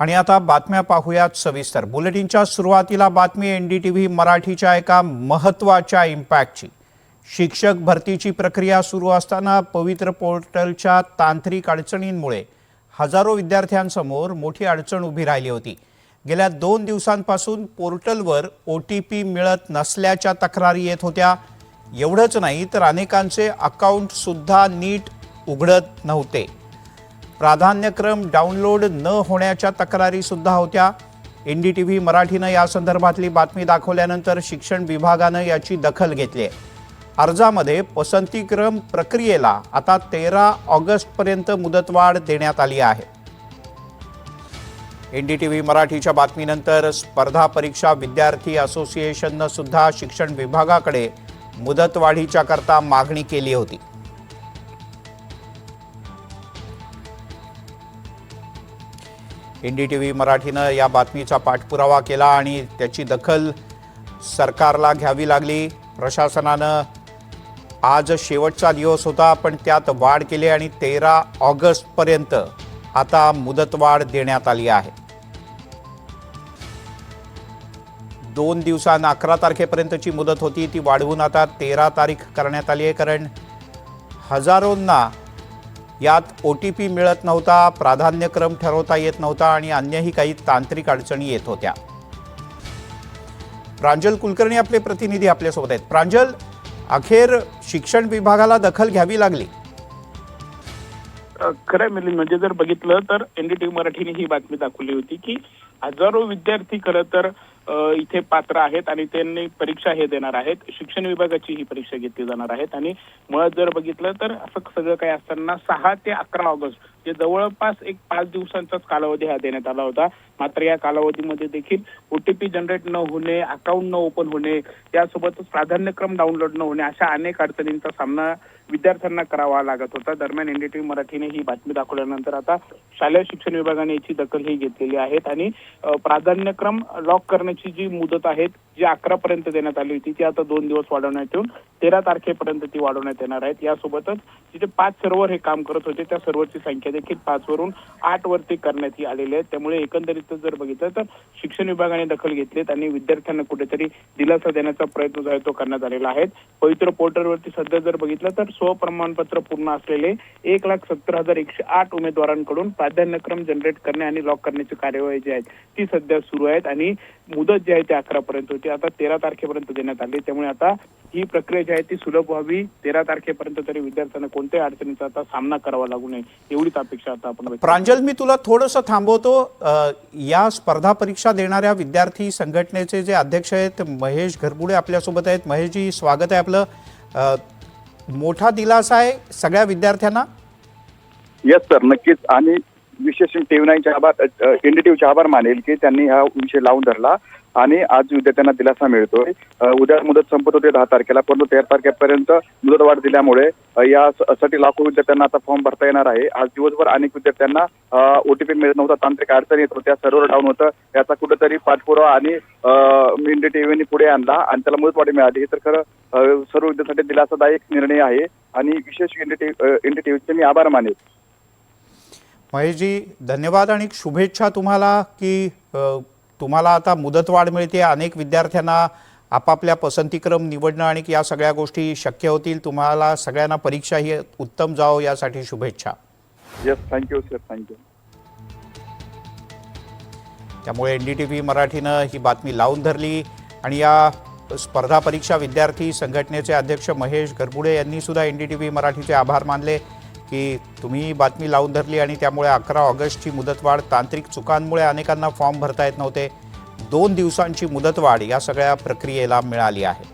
आणि आता बातम्या पाहूयात सविस्तर। बुलेटिनच्या सुरुवातीला बातमी एनडीटीव्ही मराठीच्या एका महत्त्वाच्या इम्पॅक्टची। शिक्षक भरतीची प्रक्रिया सुरू असताना पवित्र पोर्टलच्या तांत्रिक अडचणींमुळे हजारो विद्यार्थ्यांसमोर मोठी अडचण उभी राहिली होती। गेल्या 2 दिवसांपासून पोर्टलवर OTP मिळत नसल्याच्या तक्रारी येत होत्या। एवढंच नाही तर अनेकांचे अकाउंट सुद्धा नीट उघडत नव्हते। प्राधान्यक्रम डाउनलोड न होण्याच्या तक्रारी सुद्धा होत्या। एनडीटीव्ही मराठीने या संदर्भातली बातमी दाखवल्यानंतर शिक्षण विभागाने याची दखल घेतली आहे। अर्जामध्ये पसंतीक्रम प्रक्रियेला आता 13 ऑगस्ट पर्यंत मुदतवाढ देण्यात आली आहे। एनडीटीव्ही मराठीच्या बातमीनंतर स्पर्धा परीक्षा विद्यार्थी असोसिएशनने सुद्धा शिक्षण विभागाकडे मुदतवाढीच्या करता मागणी केली होती। एनडीटीव्ही मराठीने या बातमीचा पाठपुरावा केला आणि त्याची दखल सरकारला घ्यावी लागली। प्रशासनाने आज शेवटचा दिवस होता पण त्यात वाढ केली आणि 13 ऑगस्ट पर्यंत आता मुदतवाढ देण्यात आली आहे। 2 दिवसांना 11 तारखेपर्यंतची मुदत होती ती वाढवून आता 13 तारीख करण्यात आली आहे, कारण हजारोंना यात OTP मिळत नव्हता, प्राधान्यक्रम ठरवता येत नव्हता आणि अन्यही काही तांत्रिक अडचणी येत होत्या। प्रांजल कुलकर्णी आपले प्रतिनिधी आपल्यासोबत आहेत। प्रांजल, अखेर शिक्षण विभागाला दखल घ्यावी लागली। खरं म्हणजे जर बघितलं तर एनडीटीव्ही मराठीने ही बातमी दाखवली होती की हजारो विद्यार्थी खरं तर इथे पात्र आहेत आणि त्यांनी परीक्षा हे देणार आहेत। शिक्षण विभागाची ही परीक्षा घेतली जाणार आहेत आणि मुळात जर बघितलं तर असं सगळं काही असताना 6 ते 11 ऑगस्ट जे जवळपास एक 5 दिवसांचाच कालावधी हा देण्यात आला होता। मात्र या कालावधीमध्ये देखील OTP जनरेट न होणे, अकाउंट न ओपन होणे, त्यासोबतच प्राधान्यक्रम डाउनलोड न होणे अशा अनेक अडचणींचा सामना विद्यार्थ्यांना करावा लागत होता। दरम्यान एनडीटीव्ही मराठीने ही बातमी दाखवल्यानंतर आता शालेय शिक्षण विभागाने याची दखल ही घेतलेली आहे आणि प्राधान्यक्रम लॉक करण्याची जी मुदत आहे जी 11 पर्यंत देण्यात आली होती ती आता 2 दिवस वाढवण्यात येऊन 13 तारखेपर्यंत ती वाढवण्यात येणार आहे। यासोबतच जिथे 5 सर्व्हर हे काम करत होते त्या सर्व्हरची संख्या देखील 5 वरून 8 वरती करण्यात आलेली आहे। त्यामुळे एकंदरीत जर बघितलं तर शिक्षण विभागाने दखल घेतलीत आणि विद्यार्थ्यांना कुठेतरी दिलासा देण्याचा प्रयत्न जो आहे तो करण्यात आलेला आहे। पवित्र पोर्टलवरती सध्या जर बघितलं तर स्वप्रमाणपत्र पूर्ण असलेले 1,70,108 उमेदवारांकडून प्राधान्यक्रम जनरेट करणे आणि लॉक करण्याची कार्यवाही जी आहे ती सध्या सुरू आहे आणि मुदत जी आहे ती 11 पर्यंत होती, आता 13 तारखेपर्यंत देण्यात आली। त्यामुळे आता ही प्रक्रिया जी आहे ती सुलभ व्हावी, 13 तारखेपर्यंत तरी विद्यार्थ्यांना कोणत्याही अडचणीचा आता सामना करावा लागू नये एवढीच अपेक्षा आता आपण। प्रांजल, मी तुला थोडंसं थांबवतो। या स्पर्धा परीक्षा देणाऱ्या विद्यार्थी संघटनेचे जे अध्यक्ष आहेत महेश घरबुडे आपल्यासोबत आहेत। महेशजी, स्वागत आहे आपलं। मोठा दिलासा आहे सगळ्या विद्यार्थ्यांना। येस सर, नक्कीच। आणि विशेष एनडीटीव्हीचे आभार मानेल की त्यांनी हा विषय लावून धरला आणि आज विद्यार्थ्यांना दिलासा मिळतोय। उद्या मुदत संपत होते 10 तारखेला, परंतु 13 तारखेपर्यंत मुदतवाढ दिल्यामुळे यासाठी लाखो विद्यार्थ्यांना आता फॉर्म भरता येणार आहे। आज दिवसभर अनेक विद्यार्थ्यांना OTP मिळत नव्हता, तांत्रिक अडचणी येत होत्या, सर्व्हर डाऊन होतं, याचा कुठेतरी पाठपुरावा आणि एनडीटीव्हीने पुढे आणला आणि त्याला मुदतवाढ मिळाली। हे तर खरं सर्व विद्यार्थ्यांसाठी दिलासादायक निर्णय आहे आणि विशेष एनडीटीव्हीचे मी आभार मानेल। महेशजी, धन्यवाद आणि शुभेच्छा तुम्हाला की तुम्हाला आता मुदतवाढ मिळते। अनेक विद्यार्थ्यांना आपापल्या पसंतीक्रम निवडणं आणि या सगळ्या गोष्टी शक्य होतील। तुम्हाला सगळ्यांना परीक्षा ही उत्तम जाओ यासाठी शुभेच्छा। Yes, thank you sir, thank you. त्यामुळे एनडीटीव्ही मराठीनं ही बातमी लावून धरली आणि या स्पर्धा परीक्षा विद्यार्थी संघटनेचे अध्यक्ष महेश घरबुडे यांनी सुद्धा एनडीटीव्ही मराठीचे आभार मानले की तुम्ही बातमी लावून धरली आणि त्यामुळे 11 ऑगस्टची मुदतवाढ तांत्रिक चुकांमुळे अनेकांना फॉर्म भरता येत नव्हते। 2 दिवसांची मुदतवाढ या सगळ्या प्रक्रियेला मिळाली आहे।